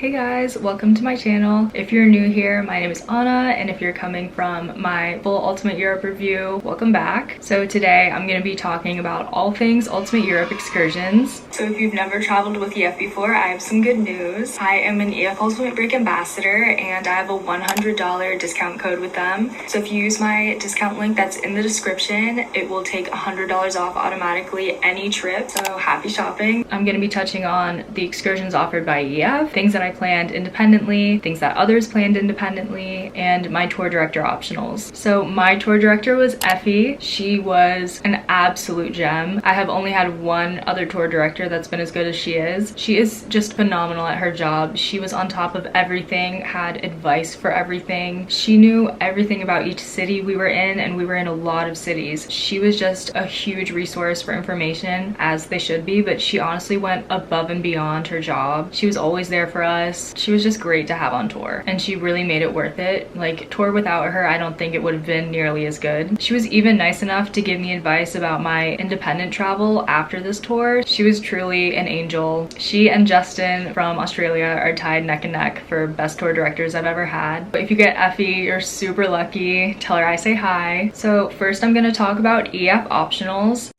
Hey guys, welcome to my channel. If you're new here, my name is Anna, and if you're coming from my full Ultimate Europe review, welcome back. So today I'm going to be talking about all things Ultimate Europe excursions. So if you've never traveled with EF before, I have some good news. I am an EF Ultimate Break Ambassador and I have a $100 discount code with them. So if you use my discount link that's in the description, it will take $100 off automatically any trip. So happy shopping. I'm going to be touching on the excursions offered by EF, things that I planned independently, things that others planned independently, and my tour director optionals. So my tour director was Effie. She was an absolute gem. I have only had one other tour director that's been as good as she is. She is just phenomenal at her job. She was on top of everything, had advice for everything. She knew everything about each city we were in, and we were in a lot of cities. She was just a huge resource for information, as they should be, but she honestly went above and beyond her job. She was always there for us. She was just great to have on tour, and she really made it worth it. Like, tour without her, I don't think it would have been nearly as good. She was even nice enough to give me advice about my independent travel after this tour. She was truly an angel. She and Justin from Australia are tied neck and neck for best tour directors I've ever had. But if you get Effie, you're super lucky. Tell her I say hi. So first I'm going to talk about EF optionals.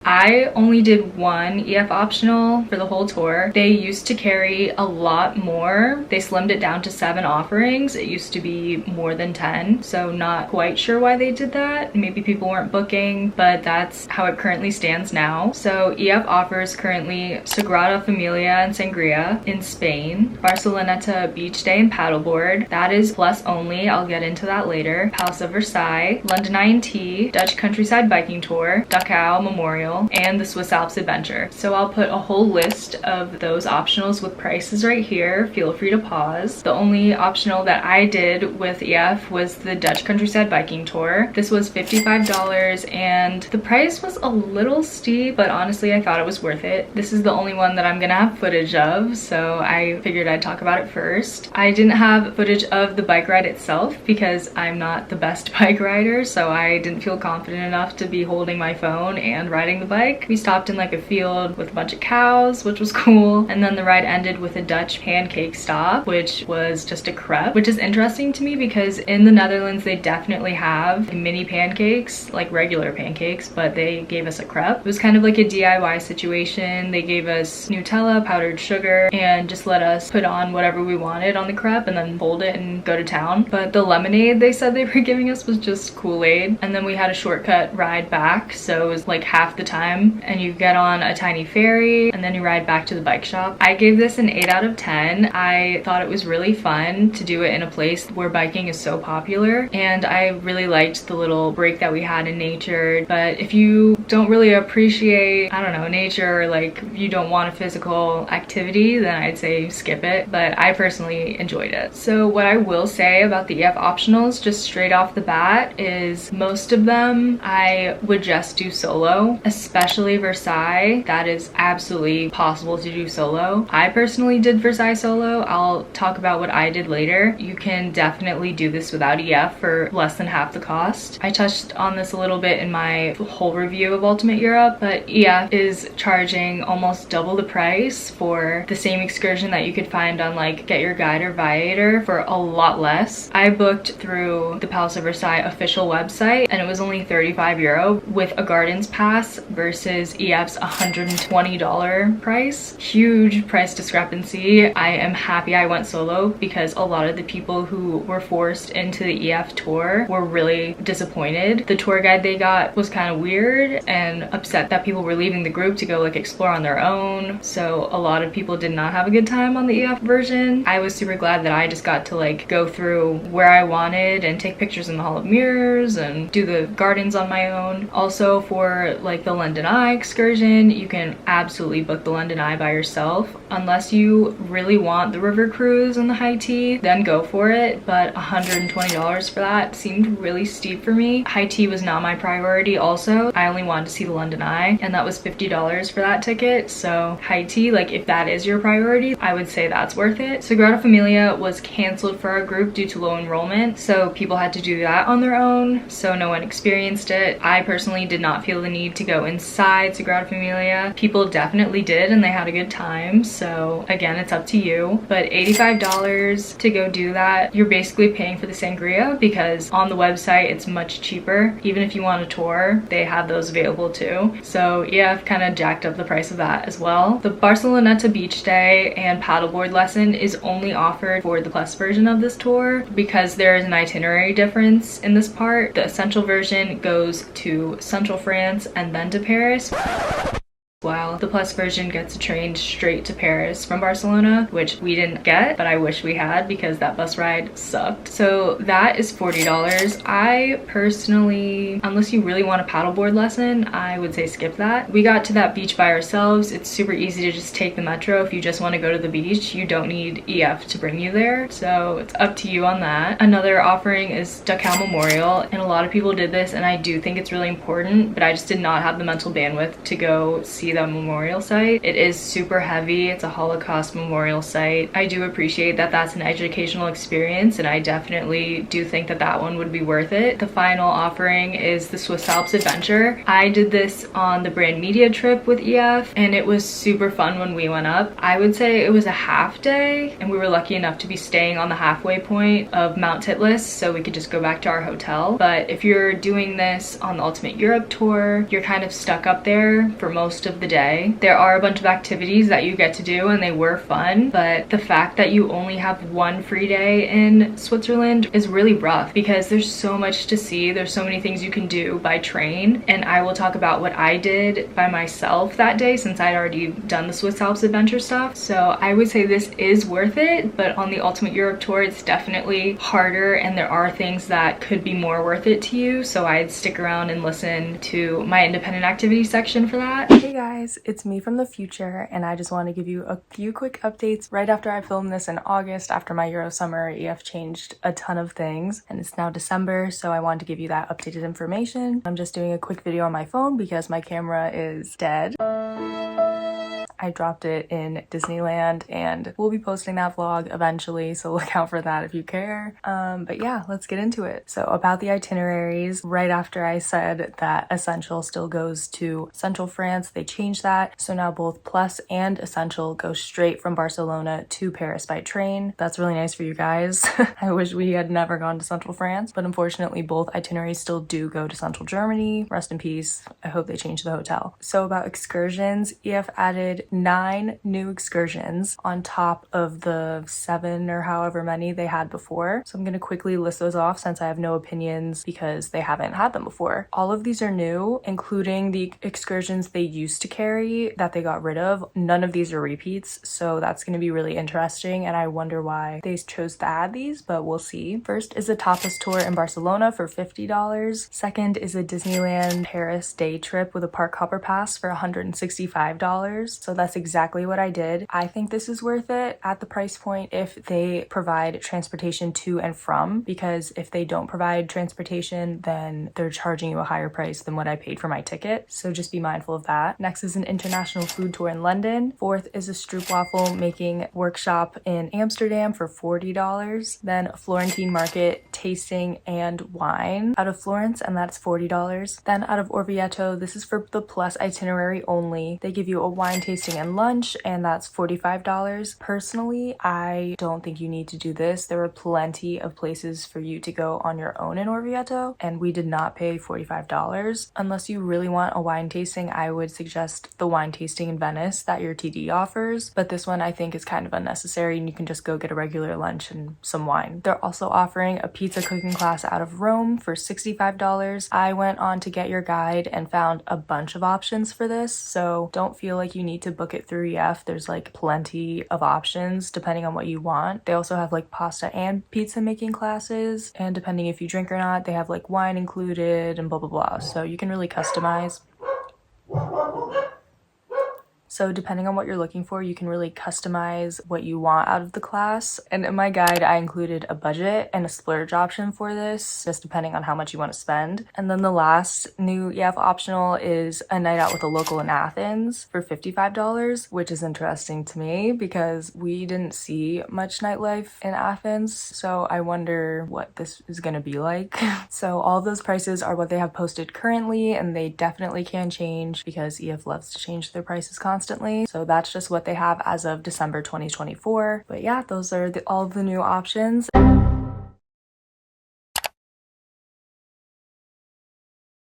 I only did one EF optional for the whole tour. They used to carry a lot more. They slimmed it down to 7 offerings. It used to be more than 10, so not quite sure why they did that. Maybe people weren't booking, but that's how it currently stands now. So EF offers currently Sagrada Familia and Sangria in Spain, Barceloneta Beach Day and Paddleboard. That is plus only. I'll get into that later. Palace of Versailles, London Eye and Tea, Dutch Countryside Biking Tour, Dachau Memorial, and the Swiss Alps Adventure. So I'll put a whole list of those optionals with prices right here. Feel free to pause. The only optional that I did with EF was the Dutch Countryside Biking Tour. This was $55 and the price was a little steep, but honestly I thought it was worth it. This is the only one that I'm gonna have footage of, so I figured I'd talk about it first. I didn't have footage of the bike ride itself because I'm not the best bike rider, so I didn't feel confident enough to be holding my phone and riding the bike. We stopped in like a field with a bunch of cows, which was cool, and then the ride ended with a Dutch pancake stop, which was just a crepe, which is interesting to me because in the Netherlands they definitely have mini pancakes, like regular pancakes, but they gave us a crepe. It was kind of like a DIY situation. They gave us Nutella, powdered sugar, and just let us put on whatever we wanted on the crepe and then fold it and go to town. But the lemonade they said they were giving us was just Kool-Aid, and then we had a shortcut ride back, so it was like half the time, and you get on a tiny ferry and then you ride back to the bike shop. I gave this an 8 out of 10. I thought it was really fun to do it in a place where biking is so popular, and I really liked the little break that we had in nature. But if you don't really appreciate, I don't know, nature, or like you don't want a physical activity, then I'd say skip it, but I personally enjoyed it. So what I will say about the EF optionals just straight off the bat is most of them I would just do solo, especially Versailles. That is absolutely possible to do solo. I personally did Versailles solo. I'll talk about what I did later. You can definitely do this without EF for less than half the cost. I touched on this a little bit in my whole review of Ultimate Europe, but EF is charging almost double the price for the same excursion that you could find on like Get Your Guide or Viator for a lot less. I booked through the Palace of Versailles official website and it was only €35 with a gardens pass versus EF's $120 price. Huge price discrepancy. I am happy I went solo because a lot of the people who were forced into the EF tour were really disappointed. The tour guide they got was kind of weird and upset that people were leaving the group to go like explore on their own. So a lot of people did not have a good time on the EF version. I was super glad that I just got to like go through where I wanted and take pictures in the Hall of Mirrors and do the gardens on my own. Also for like the London Eye excursion, you can absolutely book the London Eye by yourself. Unless you really want the river cruise and the high tea, then go for it, but $120 for that seemed really steep for me. High tea was not my priority also. I only wanted to see the London Eye, and that was $50 for that ticket, so high tea, like if that is your priority, I would say that's worth it. Sagrada Familia was canceled for our group due to low enrollment, so people had to do that on their own, so no one experienced it. I personally did not feel the need to go inside Sagrada Familia. People definitely definitely did, and they had a good time. So again, it's up to you, but $85 to go do that. You're basically paying for the sangria because on the website it's much cheaper. Even if you want a tour, they have those available too. So yeah, I've kind of jacked up the price of that as well. The Barceloneta beach day and paddleboard lesson is only offered for the plus version of this tour because there is an itinerary difference in this part. The essential version goes to Central France and then to Paris, while the plus version gets a train straight to Paris from Barcelona, which we didn't get, but I wish we had because that bus ride sucked. So that is $40. I personally, unless you really want a paddleboard lesson, I would say skip that. We got to that beach by ourselves. It's super easy to just take the metro if you just want to go to the beach. You don't need EF to bring you there, so it's up to you on that. Another offering is Dachau Memorial, and a lot of people did this, and I do think it's really important, but I just did not have the mental bandwidth to go see the memorial site. It is super heavy. It's a Holocaust memorial site. I do appreciate that that's an educational experience, and I definitely do think that that one would be worth it. The final offering is the Swiss Alps Adventure. I did this on the brand media trip with EF, and it was super fun when we went up. I would say it was a half day, and we were lucky enough to be staying on the halfway point of Mount Titlis, so we could just go back to our hotel. But if you're doing this on the Ultimate Europe tour, you're kind of stuck up there for most of the day. There are a bunch of activities that you get to do, and they were fun, but the fact that you only have one free day in Switzerland is really rough because there's so much to see. There's so many things you can do by train, and I will talk about what I did by myself that day since I'd already done the Swiss Alps Adventure stuff. So I would say this is worth it, but on the Ultimate Europe tour it's definitely harder, and there are things that could be more worth it to you, so I'd stick around and listen to my independent activity section for that. Hey guys, it's me from the future, and I just want to give you a few quick updates. Right after I filmed this in August, after my Euro summer, EF changed a ton of things, and it's now December, so I wanted to give you that updated information. I'm just doing a quick video on my phone because my camera is dead. I dropped it in Disneyland, and we'll be posting that vlog eventually, so look out for that if you care. But yeah, let's get into it. So about the itineraries, right after I said that Essential still goes to Central France, they changed that. So now both Plus and Essential go straight from Barcelona to Paris by train. That's really nice for you guys. I wish we had never gone to Central France, but unfortunately both itineraries still do go to Central Germany. Rest in peace. I hope they change the hotel. So about excursions, EF added 9 new excursions on top of the 7 or however many they had before. So I'm going to quickly list those off since I have no opinions because they haven't had them before. All of these are new, including the excursions they used to carry that they got rid of. None of these are repeats, so that's going to be really interesting, and I wonder why they chose to add these, but we'll see. First is a tapas tour in Barcelona for $50. Second is a Disneyland Paris day trip with a park hopper pass for $165. So that's exactly what I did. I think this is worth it at the price point if they provide transportation to and from, because if they don't provide transportation, then they're charging you a higher price than what I paid for my ticket. So just be mindful of that. Next is an international food tour in London. Fourth is a stroopwafel making workshop in Amsterdam for $40. Then a Florentine market tasting and wine out of Florence, and that's $40. Then out of Orvieto, this is for the Plus itinerary only. They give you a wine tasting and lunch, and that's $45. Personally, I don't think you need to do this. There are plenty of places for you to go on your own in Orvieto, and we did not pay $45. Unless you really want a wine tasting, I would suggest the wine tasting in Venice that your TD offers, but this one I think is kind of unnecessary, and you can just go get a regular lunch and some wine. They're also offering a pizza cooking class out of Rome for $65. I went on to Get Your Guide and found a bunch of options for this, so don't feel like you need to book it through EF. There's like plenty of options depending on what you want. They also have like pasta and pizza making classes, and depending if you drink or not, they have like wine included and blah blah blah, so you can really customize. So depending on what you're looking for, you can really customize what you want out of the class. And in my guide, I included a budget and a splurge option for this, just depending on how much you want to spend. And then the last new EF optional is a night out with a local in Athens for $55, which is interesting to me because we didn't see much nightlife in Athens. So I wonder what this is going to be like. So all of those prices are what they have posted currently, and they definitely can change because EF loves to change their prices constantly. constantly. So that's just what they have as of December 2024. But yeah, those are all of the new options.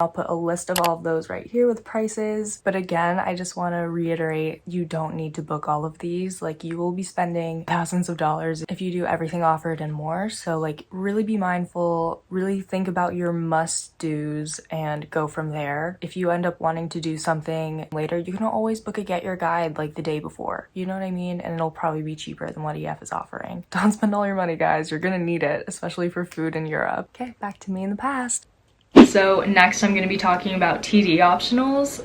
I'll put a list of all of those right here with prices. But again, I just want to reiterate, you don't need to book all of these. Like, you will be spending thousands of dollars if you do everything offered and more. So like, really be mindful, really think about your must-dos and go from there. If you end up wanting to do something later, you can always book a Get Your Guide like the day before. You know what I mean? And it'll probably be cheaper than what EF is offering. Don't spend all your money, guys. You're gonna need it, especially for food in Europe. Okay, back to me in the past. So next I'm going to be talking about TD optionals.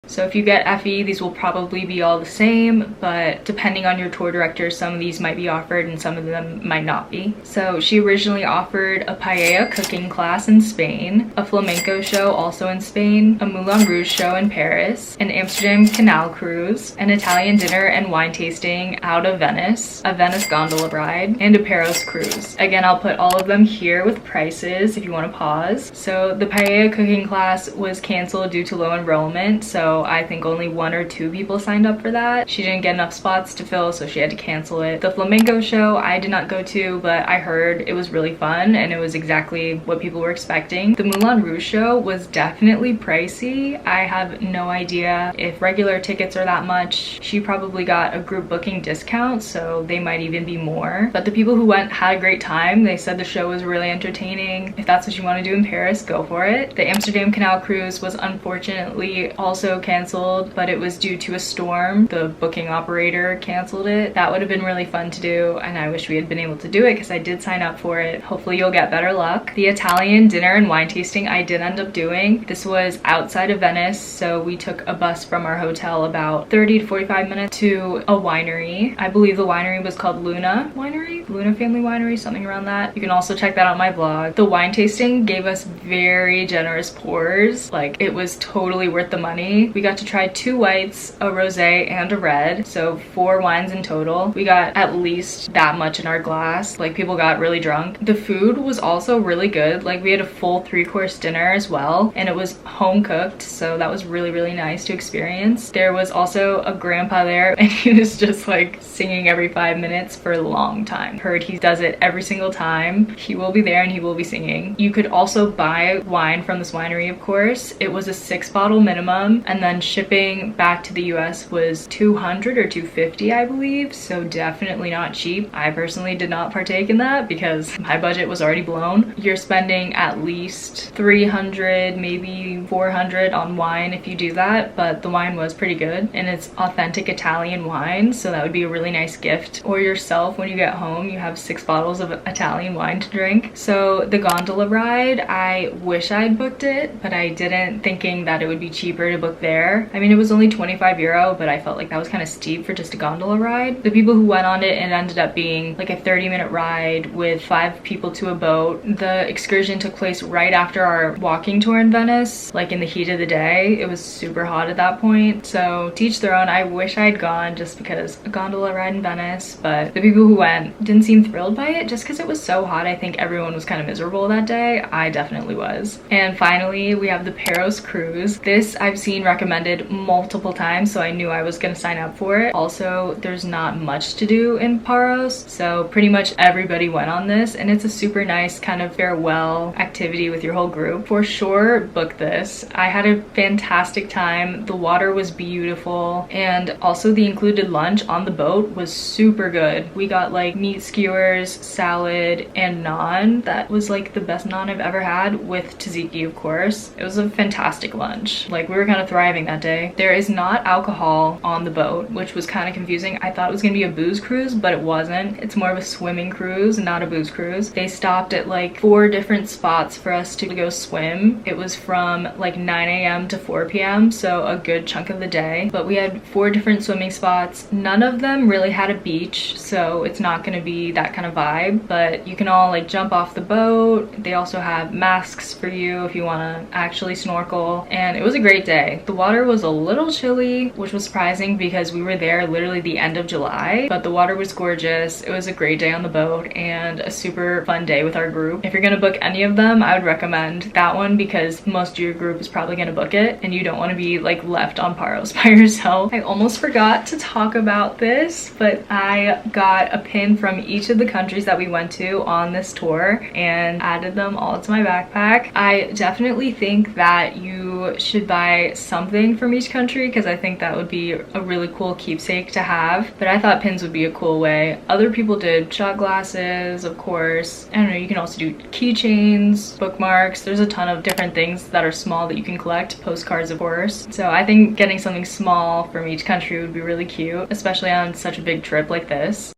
So if you get FE, these will probably be all the same, but depending on your tour director, some of these might be offered and some of them might not be. So she originally offered a paella cooking class in Spain, a flamenco show also in Spain, a Moulin Rouge show in Paris, an Amsterdam canal cruise, an Italian dinner and wine tasting out of Venice, a Venice gondola ride, and a Paros cruise. Again, I'll put all of them here with prices if you want to pause. So the paella cooking class was canceled due to low enrollment, so I think only 1 or 2 people signed up for that. She didn't get enough spots to fill, so she had to cancel it. The flamenco show I did not go to, but I heard it was really fun and it was exactly what people were expecting. The Moulin Rouge show was definitely pricey. I have no idea if regular tickets are that much. She probably got a group booking discount, so they might even be more. But the people who went had a great time. They said the show was really entertaining. If that's what you want to do in Paris, go for it. The Amsterdam canal cruise was unfortunately also canceled, but it was due to a storm. The booking operator canceled it. That would have been really fun to do, and I wish we had been able to do it because I did sign up for it. Hopefully you'll get better luck. The Italian dinner and wine tasting I did end up doing. This was outside of Venice, so we took a bus from our hotel about 30 to 45 minutes to a winery. I believe the winery was called Luna Winery? Luna Family Winery, something around that. You can also check that out on my vlog. The wine tasting gave us very generous pours. Like, it was totally worth the money. We got to try 2 whites, a rosé, and a red, so 4 wines in total. We got at least that much in our glass. Like, people got really drunk. The food was also really good. Like, we had a full 3-course dinner as well, and it was home cooked, so that was really, really nice to experience. There was also a grandpa there, and he was just like singing every 5 minutes for a long time. Heard he does it every single time. He will be there and he will be singing. You could also buy wine from this winery, of course. It was a 6-bottle minimum, and then shipping back to the US was $200 or $250, I believe, so definitely not cheap. I personally did not partake in that because my budget was already blown. You're spending at least $300, maybe $400 on wine if you do that, but the wine was pretty good, and it's authentic Italian wine, so that would be a really nice gift. Or yourself, when you get home, you have 6 bottles of Italian wine to drink. So the gondola ride, I wish I'd booked it, but I didn't, thinking that it would be cheaper to book there. I mean, it was only 25 euro, but I felt like that was kind of steep for just a gondola ride. The people who went on it, it ended up being like a 30-minute ride with 5 people to a boat. The excursion took place right after our walking tour in Venice, like in the heat of the day. It was super hot at that point, so to each their own. I wish I'd gone just because a gondola ride in Venice, but the people who went didn't seem thrilled by it just because it was so hot. I think everyone was kind of miserable that day. I definitely was. And finally, we have the Paros cruise. This I've seen recommended multiple times, so I knew I was gonna sign up for it. Also, there's not much to do in Paros, so pretty much everybody went on this, and it's a super nice kind of farewell activity with your whole group. For sure, book this. I had a fantastic time. The water was beautiful, and also the included lunch on the boat was super good. We got like meat skewers, salad, and naan. That was like the best naan I've ever had, with tzatziki, of course. It was a fantastic lunch. Like, we were kind of thriving that day. There is not alcohol on the boat, which was kind of confusing. I thought it was gonna be a booze cruise, but it wasn't. It's more of a swimming cruise, not a booze cruise. They stopped at like 4 different spots for us to go swim. It was from like 9 a.m. to 4 p.m., so a good chunk of the day. But we had 4 different swimming spots. None of them really had a beach, so it's not gonna be that kind of vibe, but you can all like jump off the boat. They also have masks for you if you wanna actually snorkel, and it was a great day. The The water was a little chilly, which was surprising because we were there literally the end of July, but the water was gorgeous. It was a great day on the boat and a super fun day with our group. If you're gonna book any of them, I would recommend that one because most of your group is probably gonna book it and you don't want to be like left on Paros by yourself. I almost forgot to talk about this, but I got a pin from each of the countries that we went to on this tour and added them all to my backpack. I definitely think that you should buy something from each country because I think that would be a really cool keepsake to have, but I thought pins would be a cool way. Other people did shot glasses, of course. I don't know, you can also do keychains, bookmarks. There's a ton of different things that are small that you can collect, postcards of course. So I think getting something small from each country would be really cute, especially on such a big trip like this.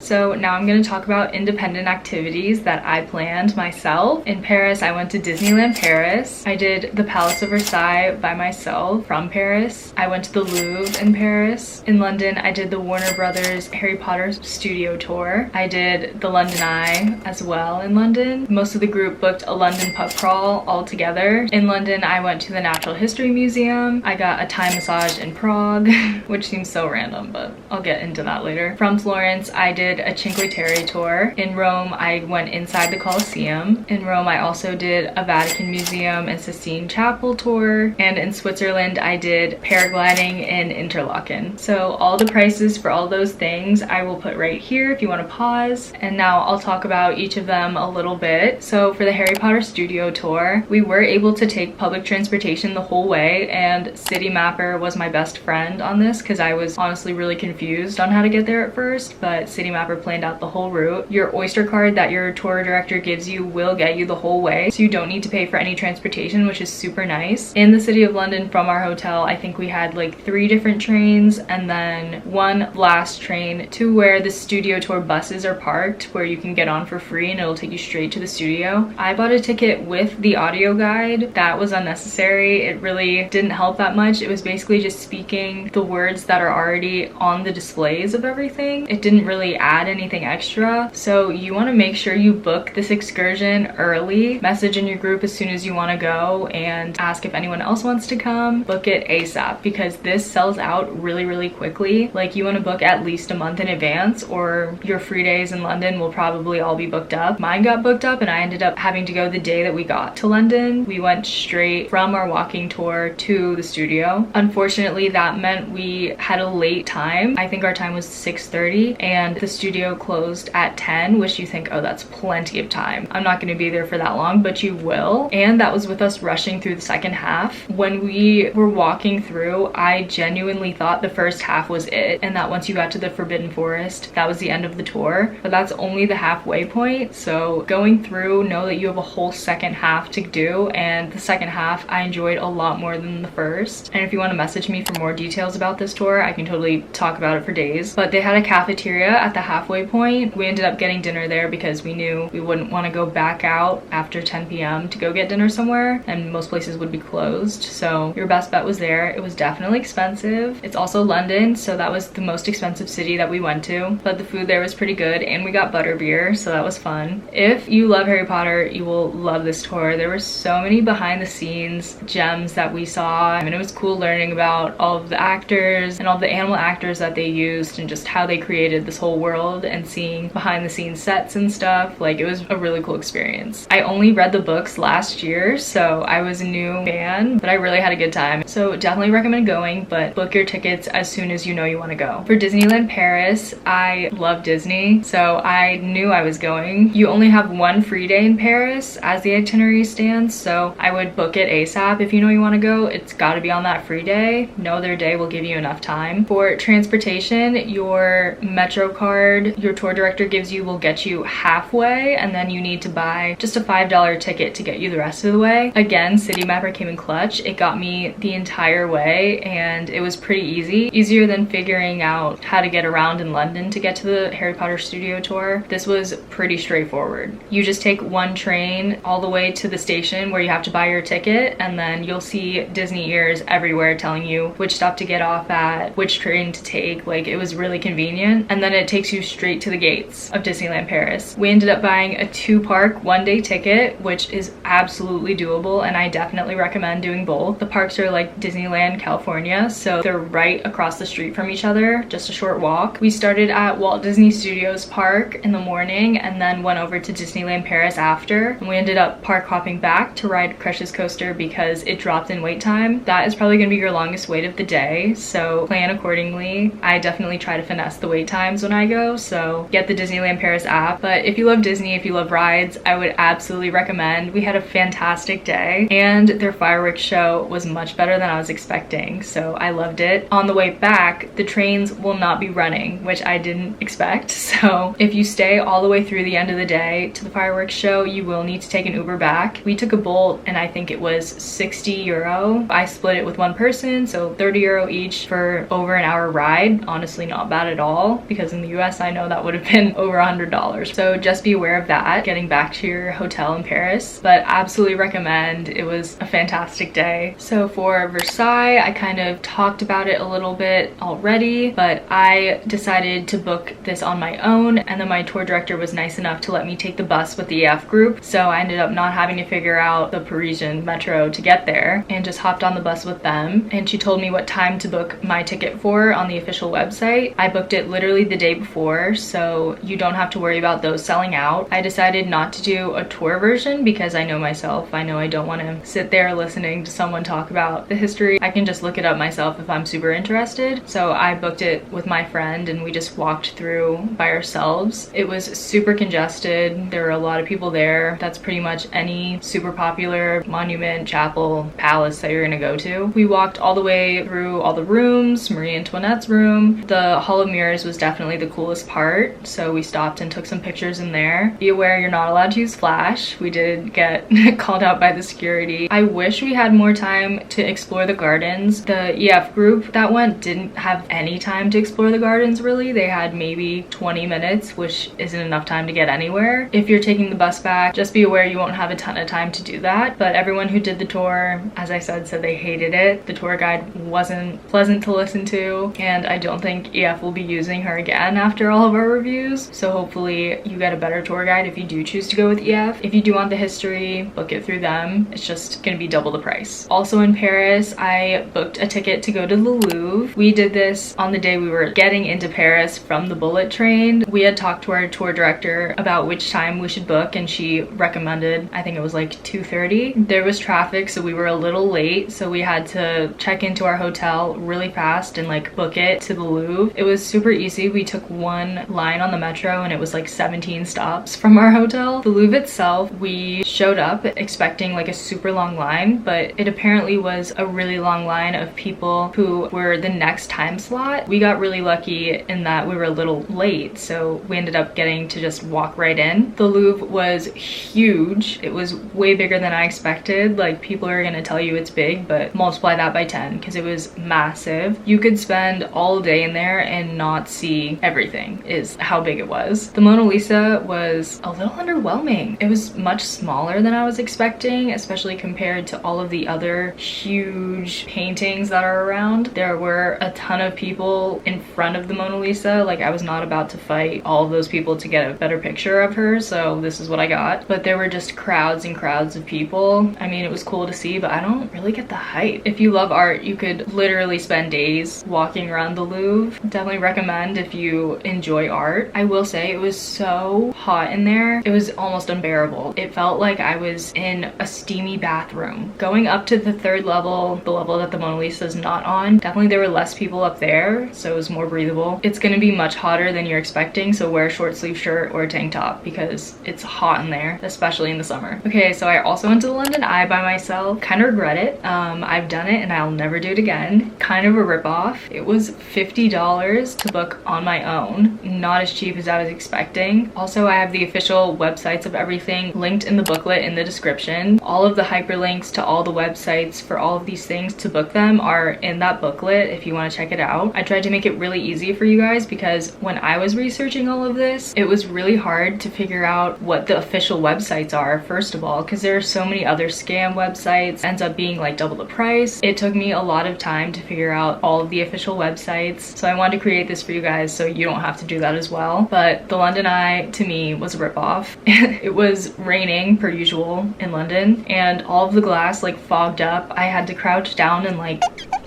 So now I'm going to talk about independent activities that I planned myself. In Paris, I went to Disneyland Paris. I did the Palace of Versailles by myself from Paris. I went to the Louvre in Paris. In London, I did the Warner Brothers Harry Potter studio tour. I did the London Eye as well in London. Most of the group booked a London pub crawl all together. In London, I went to the Natural History Museum. I got a Thai massage in Prague, which seems so random, but I'll get into that later. From Florence, I did a Cinque Terre tour. In Rome, I went inside the Colosseum. In Rome, I also did a Vatican Museum and Sistine Chapel tour. And in Switzerland, I did paragliding in Interlaken. So all the prices for all those things I will put right here if you want to pause. And now I'll talk about each of them a little bit. So for the Harry Potter studio tour, we were able to take public transportation the whole way, and City Mapper was my best friend on this because I was honestly really confused on how to get there at first, but City Mapper planned out the whole route. Your Oyster card that your tour director gives you will get you the whole way, so you don't need to pay for any transportation, which is super nice. In the City of London from our hotel, I think we had like 3 different trains and then one last train to where the studio tour buses are parked, where you can get on for free and it'll take you straight to the studio. I bought a ticket with the audio guide. That was unnecessary. It really didn't help that much. It was basically just speaking the words that are already on the displays of everything. It didn't really add anything extra. So you want to make sure you book this excursion early. Message in your group as soon as you want to go and ask if anyone else wants to come. Book it ASAP because this sells out really quickly. Like, you want to book at least a month in advance or your free days in London will probably all be booked up. Mine got booked up and I ended up having to go the day that we got to London. We went straight from our walking tour to the studio. Unfortunately, that meant we had a late time. I think our time was 6:30 and the studio closed at 10, which you think, oh, that's plenty of time. I'm not going to be there for that long, but you will. And that was with us rushing through the second half. When we were walking through, I genuinely thought the first half was it, and that once you got to the Forbidden Forest, that was the end of the tour. But that's only the halfway point. So going through, know that you have a whole second half to do, and the second half I enjoyed a lot more than the first. And if you want to message me for more details about this tour, I can totally talk about it for days. But they had a cafeteria at the halfway point. We ended up getting dinner there because we knew we wouldn't want to go back out after 10 p.m. to go get dinner somewhere, and most places would be closed. So your best bet was there. It was definitely expensive. It's also London, so that was the most expensive city that we went to, but the food there was pretty good, and we got butterbeer, so that was fun. If you love Harry Potter, you will love this tour. There were so many behind the scenes gems that we saw. I mean, it was cool learning about all of the actors and all the animal actors that they used and just how they created this whole world, and seeing behind the scenes sets and stuff. Like, it was a really cool experience. I only read the books last year, so I was a new fan, but I really had a good time. So definitely recommend going, but book your tickets as soon as you know you want to go. For Disneyland Paris, I love Disney, so I knew I was going. You only have one free day in Paris as the itinerary stands, so I would book it ASAP. If you know you want to go, it's got to be on that free day. No other day will give you enough time. For transportation, your Metro card your tour director gives you will get you halfway, and then you need to buy just a $5 ticket to get you the rest of the way. Again, City Mapper came in clutch. It got me the entire way, and it was pretty easy. Easier than figuring out how to get around in London to get to the Harry Potter studio tour. This was pretty straightforward. You just take one train all the way to the station where you have to buy your ticket, and then you'll see Disney ears everywhere telling you which stop to get off at, which train to take. Like, it was really convenient. And then it takes you you straight to the gates of Disneyland Paris. We ended up buying a 2-park 1-day ticket, which is absolutely doable, and I definitely recommend doing both. The parks are like Disneyland California, so they're right across the street from each other, just a short walk. We started at Walt Disney Studios Park in the morning and then went over to Disneyland Paris after, and we ended up park hopping back to ride Crush's coaster because it dropped in wait time. That is probably going to be your longest wait of the day, so plan accordingly. I definitely try to finesse the wait times when I go, so get the Disneyland Paris app. But if you love Disney, if you love rides, I would absolutely recommend. We had a fantastic day, and their fireworks show was much better than I was expecting, so I loved it. On the way back, the trains will not be running, which I didn't expect, so if you stay all the way through the end of the day to the fireworks show, you will need to take an Uber back. We took a Bolt, and I think it was 60 euro. I split it with one person, so 30 euro each for over an hour ride. Honestly, not bad at all, because in the US I know that would have been over $100. So just be aware of that getting back to your hotel in Paris, but absolutely recommend. It was a fantastic day. So for Versailles, I kind of talked about it a little bit already, but I decided to book this on my own, and then my tour director was nice enough to let me take the bus with the EF group, so I ended up not having to figure out the Parisian metro to get there and just hopped on the bus with them. And she told me what time to book my ticket for on the official website. I booked it literally the day before, so you don't have to worry about those selling out. I decided not to do a tour version because I know myself. I know I don't want to sit there listening to someone talk about the history. I can just look it up myself if I'm super interested. So I booked it with my friend and we just walked through by ourselves. It was super congested. There were a lot of people there. That's pretty much any super popular monument, chapel, palace that you're gonna go to. We walked all the way through all the rooms, Marie Antoinette's room. The Hall of Mirrors was definitely the coolest part, so we stopped and took some pictures in there. Be aware you're not allowed to use flash. We did get called out by the security. I wish we had more time to explore the gardens. The EF group that went didn't have any time to explore the gardens really. They had maybe 20 minutes, which isn't enough time to get anywhere. If you're taking the bus back, just be aware you won't have a ton of time to do that. But everyone who did the tour, as I said they hated it. The tour guide wasn't pleasant to listen to, and I don't think EF will be using her again after all of our reviews. So hopefully you get a better tour guide if you do choose to go with EF. If you do want the history, book it through them. It's just gonna be double the price. Also in Paris, I booked a ticket to go to the Louvre. We did this on the day we were getting into Paris from the bullet train. We had talked to our tour director about which time we should book, and she recommended, I think it was like 2:30. There was traffic, so we were a little late, so we had to check into our hotel really fast and like book it to the Louvre. It was super easy. We took one line on the metro and it was like 17 stops from our hotel. The Louvre itself, we showed up expecting like a super long line, but it apparently was a really long line of people who were the next time slot. We got really lucky in that we were a little late, so we ended up getting to just walk right in. The Louvre was huge. It was way bigger than I expected. Like, people are gonna tell you it's big, but multiply that by 10 because it was massive. You could spend all day in there and not see everything, is how big it was. The Mona Lisa was a little underwhelming. It was much smaller than I was expecting, especially compared to all of the other huge paintings that are around. There were a ton of people in front of the Mona Lisa. Like, I was not about to fight all of those people to get a better picture of her, so this is what I got. But there were just crowds and crowds of people. I mean, it was cool to see, but I don't really get the hype. If you love art, you could literally spend days walking around the Louvre. Definitely recommend if you enjoy art. I will say it was so hot in there. It was almost unbearable. It felt like I was in a steamy bathroom. Going up to the third level, the level that the Mona Lisa is not on, definitely there were less people up there, so it was more breathable. It's gonna be much hotter than you're expecting, so wear a short sleeve shirt or a tank top because it's hot in there, especially in the summer. Okay, so I also went to the London Eye by myself. Kind of regret it. I've done it and I'll never do it again. Kind of a ripoff. It was $50 to book on my own. Not as cheap as I was expecting. Also, I have the official websites of everything linked in the booklet in the description. All of the hyperlinks to all the websites for all of these things to book them are in that booklet if you want to check it out. I tried to make it really easy for you guys because when I was researching all of this, it was really hard to figure out what the official websites are, first of all, because there are so many other scam websites. Ends up being like double the price. It took me a lot of time to figure out all of the official websites, so I wanted to create this for you guys so you don't have to do that as well. But the London Eye to me was a ripoff. It was raining per usual in London, and all of the glass like fogged up. I had to crouch down and like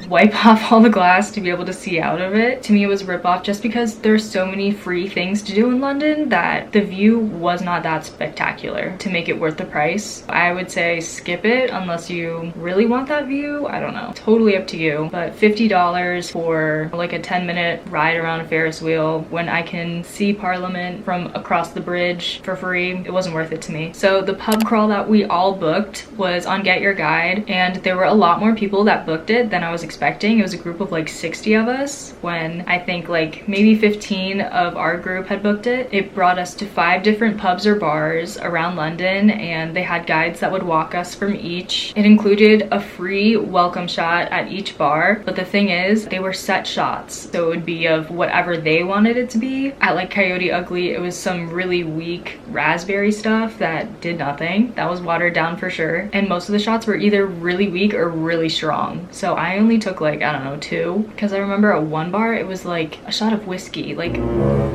wipe off all the glass to be able to see out of it. To me, it was a ripoff just because there's so many free things to do in London that the view was not that spectacular to make it worth the price. I would say skip it unless you really want that view. I don't know, totally up to you. But $50 for like a 10-minute ride around a Ferris wheel when I can see Parliament from across the bridge for free, it wasn't worth it to me. So the pub crawl that we all booked was on Get Your Guide, and there were a lot more people that booked it than I was expecting. It was a group of like 60 of us when I think like maybe 15 of our group had booked it. It brought us to 5 different pubs or bars around London, and they had guides that would walk us from each. It included a free welcome shot at each bar, but the thing is they were set shots, so it would be of whatever they wanted it to be. At like Coyote Ugly, it was some really weak raspberry stuff that did nothing. That was watered down for sure, and most of the shots were either really weak or really strong. So I only took like, I don't know, 2, because I remember at one bar it was like a shot of whiskey, like,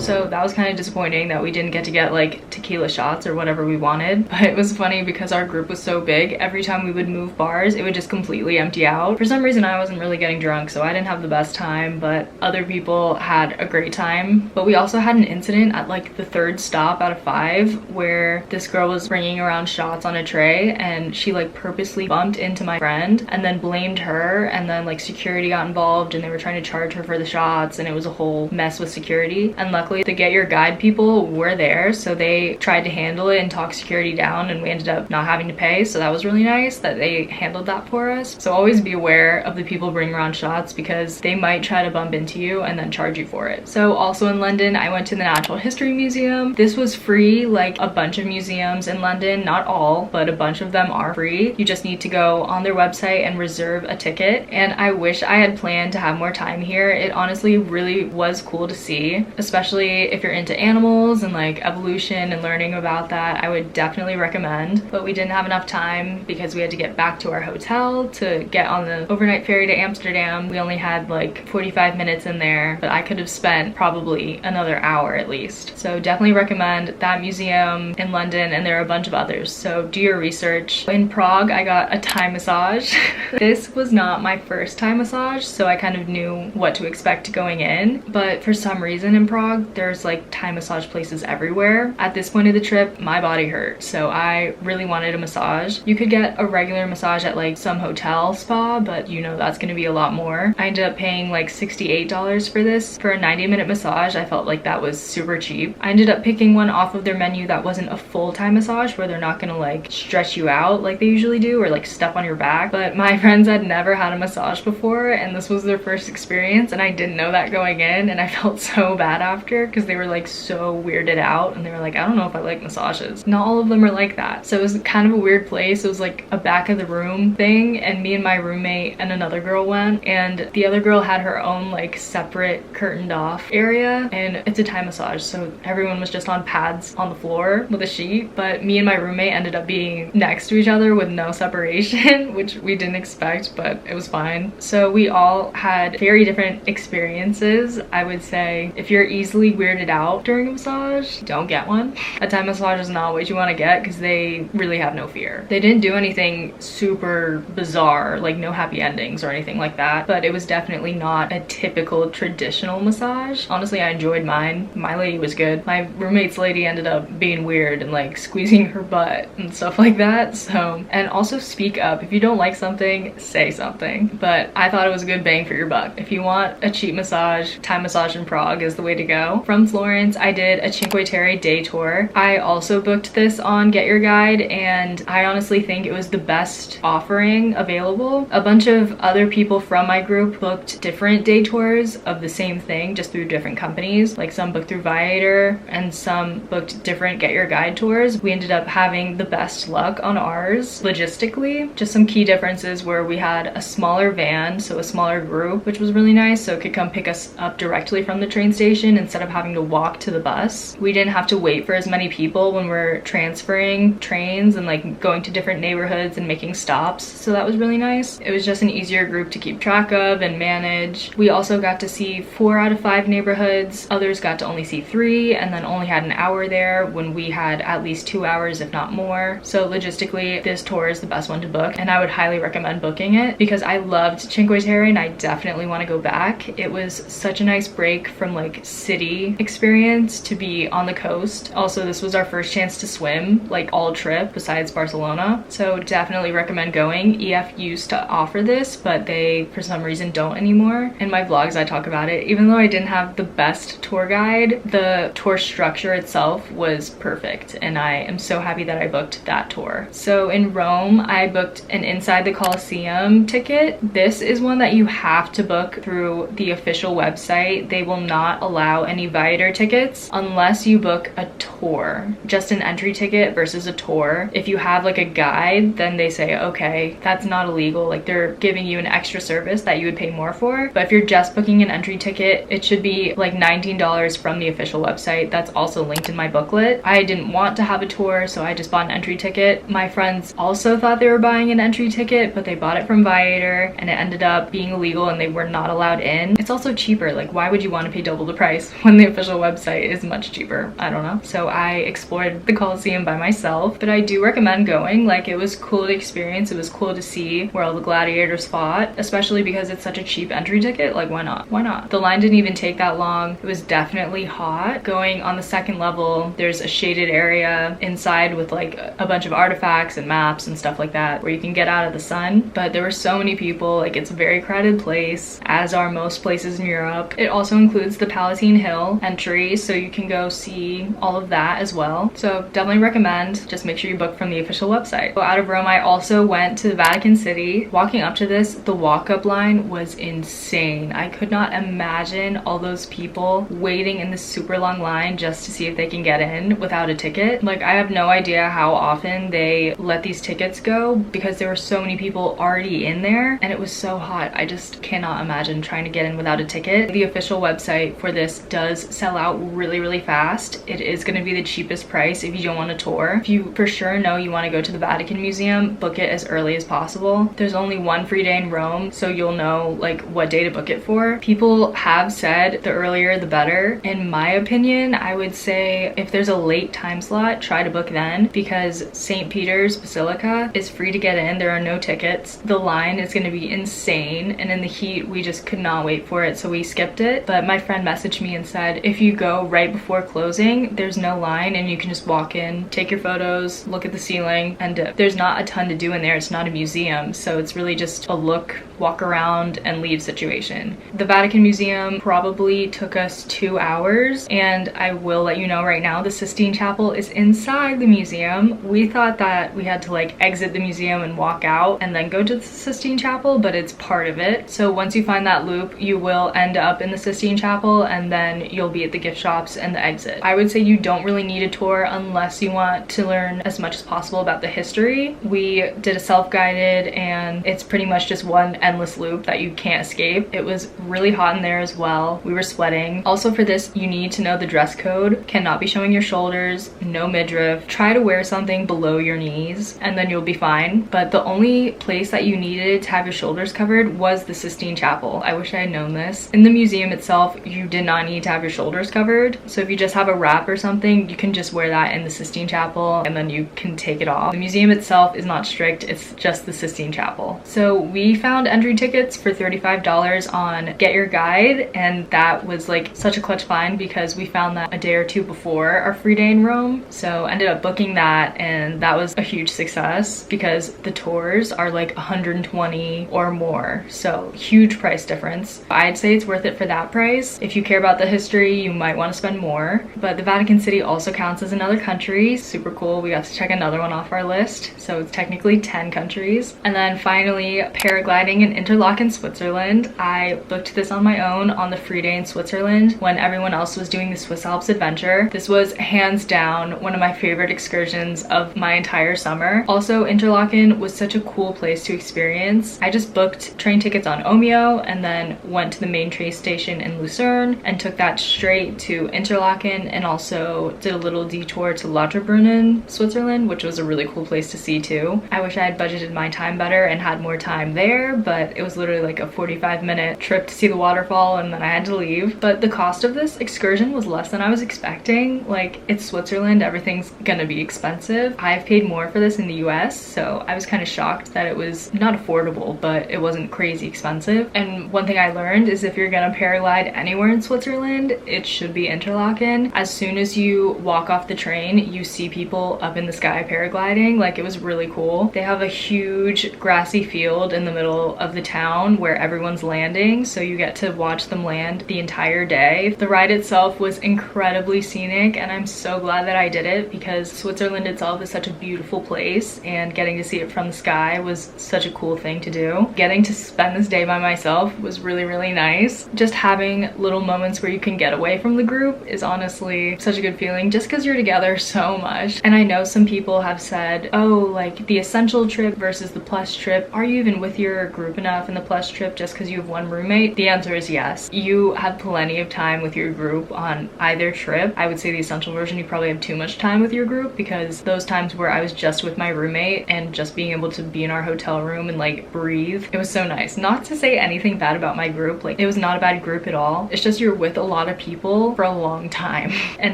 so that was kind of disappointing that we didn't get to get like tequila shots or whatever we wanted. But it was funny because our group was so big, every time we would move bars it would just completely empty out. For some reason I wasn't really getting drunk, so I didn't have the best time, but other people had a great time. But we also had an incident at like the 3rd stop out of 5 where this girl was bringing around shots on a tray, and she like purposely bumped into my friend and then blamed her, and then like security got involved and they were trying to charge her for the shots, and it was a whole mess with security. And luckily the Get Your Guide people were there, so they tried to handle it and talk security down, and we ended up not having to pay. So that was really nice that they handled that for us. So always be aware of the people bringing around shots because they might try to bump into you and then charge you for it. So also in London, I went to the Natural History Museum. This was free. Like a bunch of museums in London, not all, but a bunch of them are free. You just need to go on their website and reserve a ticket. And I wish I had planned to have more time here. It honestly really was cool to see, especially if you're into animals and like evolution and learning about that. I would definitely recommend, but we didn't have enough time because we had to get back to our hotel to get on the overnight ferry to Amsterdam. We only had like 45 minutes in there, but I could have spent probably another hour at least. So definitely recommend that museum in London, and there are a bunch of others, so do your research. In Prague, I got a Thai massage. This was not my first Thai massage, so I kind of knew what to expect going in, but for some reason in Prague, there's like Thai massage places everywhere. At this point of the trip, my body hurt, so I really wanted a massage. You could get a regular massage at like some hotel spa, but you know that's gonna be a lot more. I ended up paying like $68 for this. For a 90-minute massage, I felt like that was super cheap. I ended up picking one off of their menu that wasn't a full Thai massage, where they're not gonna like stretch you out like they usually do or like step on your back. But my friends had never had a massage before, and this was their first experience, and I didn't know that going in, and I felt so bad after because they were like so weirded out, and they were like, I don't know if I like massages. Not all of them are like that. So it was kind of a weird place. It was like a back of the room thing, and me and my roommate and another girl went, and the other girl had her own like separate curtained off area, and it's a Thai massage, so everyone was just on pads on the floor with a sheet. But me and my roommate ended up being next to each other with no separation, which we didn't expect, but it was fine. So we all had very different experiences. I would say if you're easily weirded out during a massage, don't get one. A Thai massage is not what you want to get because they really have no fear. They didn't do anything super bizarre, like no happy endings or anything like that, but it was definitely not a typical traditional massage. Honestly, I enjoyed mine. My lady was good. My roommate's lady ended up being weird and like squeezing her butt and stuff like that. So, and also speak up. If you don't like something, say something. But I thought it was a good bang for your buck. If you want a cheap massage, Thai massage in Prague is the way to go. From Florence, I did a Cinque Terre day tour. I also booked this on Get Your Guide, and I honestly think it was the best offering available. A bunch of other people from my group booked different day tours of the same thing, just through different companies. Like some booked through Viator and some booked different Get Your Guide tours. We ended up having the best luck on ours logistically. Just some key differences where we had a smaller van van, so a smaller group, which was really nice, so it could come pick us up directly from the train station instead of having to walk to the bus. We didn't have to wait for as many people when we're transferring trains and like going to different neighborhoods and making stops, so that was really nice. It was just an easier group to keep track of and manage. We also got to see 4 out of 5 neighborhoods. Others got to only see 3 and then only had an hour there when we had at least 2 hours, if not more. So logistically, this tour is the best one to book, and I would highly recommend booking it because I loved Cinque Terre and I definitely want to go back. It was such a nice break from like city experience to be on the coast. Also, this was our first chance to swim like all trip besides Barcelona, so definitely recommend going. EF used to offer this, but they for some reason don't anymore. In my vlogs I talk about it. Even though I didn't have the best tour guide, the tour structure itself was perfect, and I am so happy that I booked that tour. So in Rome, I booked an inside the Colosseum ticket. This is one that you have to book through the official website. They will not allow any Viator tickets unless you book a tour, just an entry ticket versus a tour. If you have like a guide, then they say, okay, that's not illegal. Like they're giving you an extra service that you would pay more for. But if you're just booking an entry ticket, it should be like $19 from the official website. That's also linked in my booklet. I didn't want to have a tour, so I just bought an entry ticket. My friends also thought they were buying an entry ticket, but they bought it from Viator and it ended up being illegal and they were not allowed in. It's also cheaper. Like, why would you want to pay double the price when the official website is much cheaper? I don't know. So I explored the Colosseum by myself, but I do recommend going. Like, it was cool to experience. It was cool to see where all the gladiators fought, especially because it's such a cheap entry ticket. Like, why not? Why not? The line didn't even take that long. It was definitely hot. Going on the second level, there's a shaded area inside with like a bunch of artifacts and maps and stuff like that where you can get out of the sun. But there were so many people. Like, it's a very crowded place, as are most places in Europe. It also includes the Palatine Hill entry, so you can go see all of that as well. So definitely recommend. Just make sure you book from the official website. So out of Rome, I also went to the Vatican City. Walking up to this, the walk-up line was insane. I could not imagine all those people waiting in this super long line just to see if they can get in without a ticket. Like, I have no idea how often they let these tickets go because there were so many people already in there and it was so hot. I just cannot imagine trying to get in without a ticket. The official website for this does sell out really, really fast. It is going to be the cheapest price if you don't want a tour. If you for sure know you want to go to the Vatican Museum, book it as early as possible. There's only one free day in Rome, so you'll know like what day to book it for. People have said the earlier the better. In my opinion, I would say if there's a late time slot, try to book then, because St. Peter's Basilica is free to get in. There are no tickets. The line is going to be insane, and in the heat we just could not wait for it, so we skipped it. But my friend messaged me and said if you go right before closing, there's no line and you can just walk in, take your photos, look at the ceiling, and there's not a ton to do in there. It's not a museum, so it's really just a look, walk around, and leave situation. The Vatican Museum probably took us 2 hours, and I will let you know right now, the Sistine Chapel is inside the museum. We thought that we had to like exit the museum and walk out and then go to the Sistine Chapel, but it's part of it. So once you find that loop, you will end up in the Sistine Chapel and then you'll be at the gift shops and the exit. I would say you don't really need a tour unless you want to learn as much as possible about the history. We did a self-guided and it's pretty much just one endless loop that you can't escape. It was really hot in there as well. We were sweating. Also for this, you need to know the dress code. Cannot be showing your shoulders, no midriff. Try to wear something below your knees and then you'll be fine. But the only place that you needed to have your shoulders covered was the Sistine Chapel. I wish I had known this. In the museum itself, you did not need to have your shoulders covered. So if you just have a wrap or something, you can just wear that in the Sistine Chapel and then you can take it off. The museum itself is not strict. It's just the Sistine Chapel. So we found entry tickets for $35 on Get Your Guide, and that was like such a clutch find because we found that a day or two before our free day in Rome. So ended up booking that, and that was a huge success because the tours are like 120 or more. So huge price difference. I'd say it's worth it for that price. If you care about the history, you might want to spend more. But the Vatican City also counts as another country. Super cool. We got to check another one off our list. So it's technically 10 countries. And then finally, paragliding in Interlaken, Switzerland. I booked this on my own on the free day in Switzerland when everyone else was doing the Swiss Alps adventure. This was hands down one of my favorite excursions of my entire summer. Also, Interlaken was such a cool place to experience. I just booked booked train tickets on Omeo and then went to the main train station in Lucerne and took that straight to Interlaken, and also did a little detour to Lauterbrunnen, Switzerland, which was a really cool place to see too. I wish I had budgeted my time better and had more time there, but it was literally like a 45-minute trip to see the waterfall and then I had to leave. But the cost of this excursion was less than I was expecting. Like, it's Switzerland, everything's gonna be expensive. I've paid more for this in the US, so I was kind of shocked that it was not affordable, but it wasn't crazy expensive. And one thing I learned is if you're gonna paraglide anywhere in Switzerland, it should be Interlaken. As soon as you walk off the train, you see people up in the sky paragliding. Like, it was really cool. They have a huge grassy field in the middle of the town where everyone's landing, so you get to watch them land the entire day. The ride itself was incredibly scenic, and I'm so glad that I did it because Switzerland itself is such a beautiful place, and getting to see it from the sky was such a cool thing to do. Getting to spend this day by myself was really, really nice. Just having little moments where you can get away from the group is honestly such a good feeling, just because you're together so much. And I know some people have said, oh, like the essential trip versus the plus trip, are you even with your group enough in the plus trip just because you have one roommate? The answer is yes. You have plenty of time with your group on either trip. I would say the essential version, you probably have too much time with your group, because those times where I was just with my roommate and just being able to be in our hotel room and like breathe, it was so nice. Not to say anything bad about my group, like it was not a bad group at all. It's just you're with a lot of people for a long time and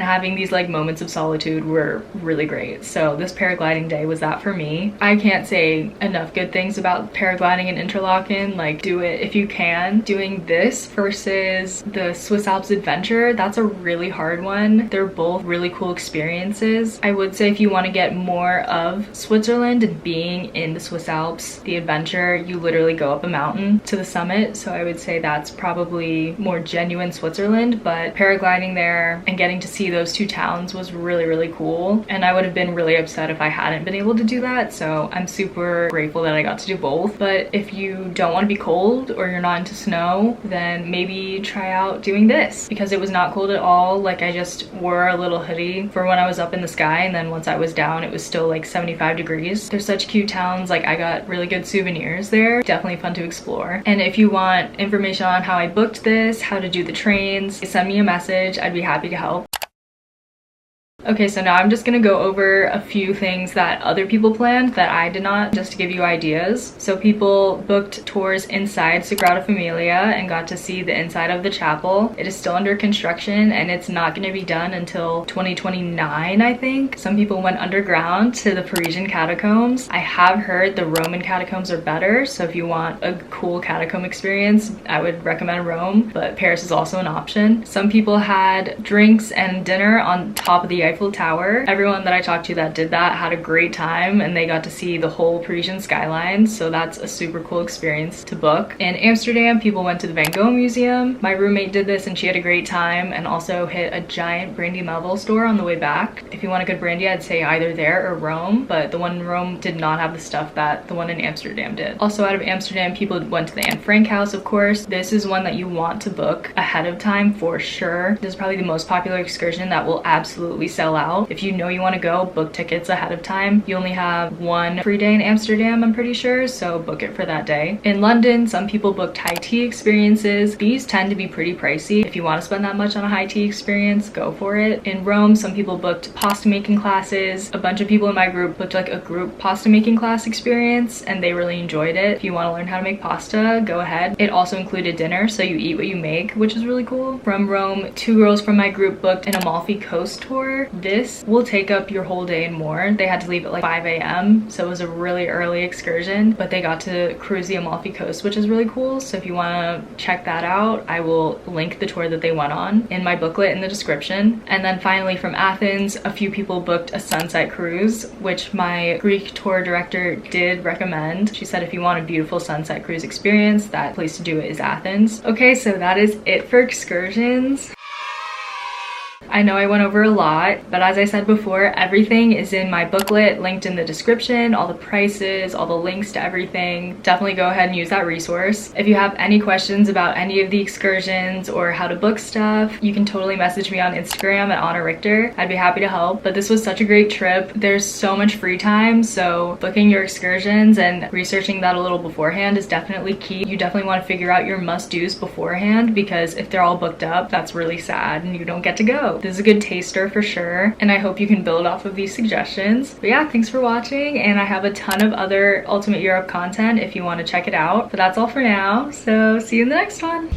having these like moments of solitude were really great. So this paragliding day was that for me. I can't say enough good things about paragliding in Interlaken. Like, do it if you can. Doing this versus the Swiss Alps adventure, that's a really hard one. They're both really cool experiences. I would say if you want to get more of Switzerland and being in the Swiss Alps, the adventure, you literally go up a mountain to the summit. So I would say that's probably more genuine Switzerland, but paragliding there and getting to see those two towns was really, really cool. And I would have been really upset if I hadn't been able to do that. So I'm super grateful that I got to do both. But if you don't want to be cold or you're not into snow, then maybe try out doing this, because it was not cold at all. Like, I just wore a little hoodie for when I was up in the sky, and then once I was down it was still like 75 degrees. They're such cute towns. Like, I got really good souvenirs there. Definitely fun to explore. And if you want information on how I booked this, how to do the trains, send me a message. I'd be happy to help. Okay, so now I'm just gonna go over a few things that other people planned that I did not, just to give you ideas. So people booked tours inside Sagrada Familia and got to see the inside of the chapel. It is still under construction and it's not gonna be done until 2029, I think. Some people went underground to the Parisian catacombs. I have heard the Roman catacombs are better, so if you want a cool catacomb experience, I would recommend Rome, but Paris is also an option. Some people had drinks and dinner on top of the Eiffel Tower. Everyone that I talked to that did that had a great time and they got to see the whole Parisian skyline, so that's a super cool experience to book. In Amsterdam, people went to the Van Gogh Museum. My roommate did this and she had a great time, and also hit a giant Brandy Melville store on the way back. If you want a good brandy, I'd say either there or Rome, but the one in Rome did not have the stuff that the one in Amsterdam did. Also out of Amsterdam, people went to the Anne Frank house, of course. This is one that you want to book ahead of time for sure. This is probably the most popular excursion that will absolutely sell out. If you know you want to go, book tickets ahead of time. You only have one free day in Amsterdam, I'm pretty sure, so book it for that day. In London, some people booked high tea experiences. These tend to be pretty pricey. If you want to spend that much on a high tea experience, go for it. In Rome, some people booked pasta making classes. A bunch of people in my group booked like a group pasta making class experience and they really enjoyed it. If you want to learn how to make pasta, go ahead. It also included dinner, so you eat what you make, which is really cool. From Rome, 2 girls from my group booked an Amalfi Coast tour. This will take up your whole day and more. They had to leave at like 5 a.m. so it was a really early excursion, but they got to cruise the Amalfi Coast, which is really cool. So if you want to check that out, I will link the tour that they went on in my booklet in the description. And then finally from Athens, a few people booked a sunset cruise, which my Greek tour director did recommend. She said if you want a beautiful sunset cruise experience, that place to do it is Athens. Okay, so that is it for excursions. I know I went over a lot, but as I said before, everything is in my booklet linked in the description, all the prices, all the links to everything. Definitely go ahead and use that resource. If you have any questions about any of the excursions or how to book stuff, you can totally message me on Instagram at Anna Richter. I'd be happy to help. But this was such a great trip. There's so much free time, so booking your excursions and researching that a little beforehand is definitely key. You definitely want to figure out your must-dos beforehand, because if they're all booked up, that's really sad and you don't get to go. This is a good taster for sure, and I hope you can build off of these suggestions. But yeah, thanks for watching, and I have a ton of other Ultimate Europe content if you want to check it out. But that's all for now, so see you in the next one.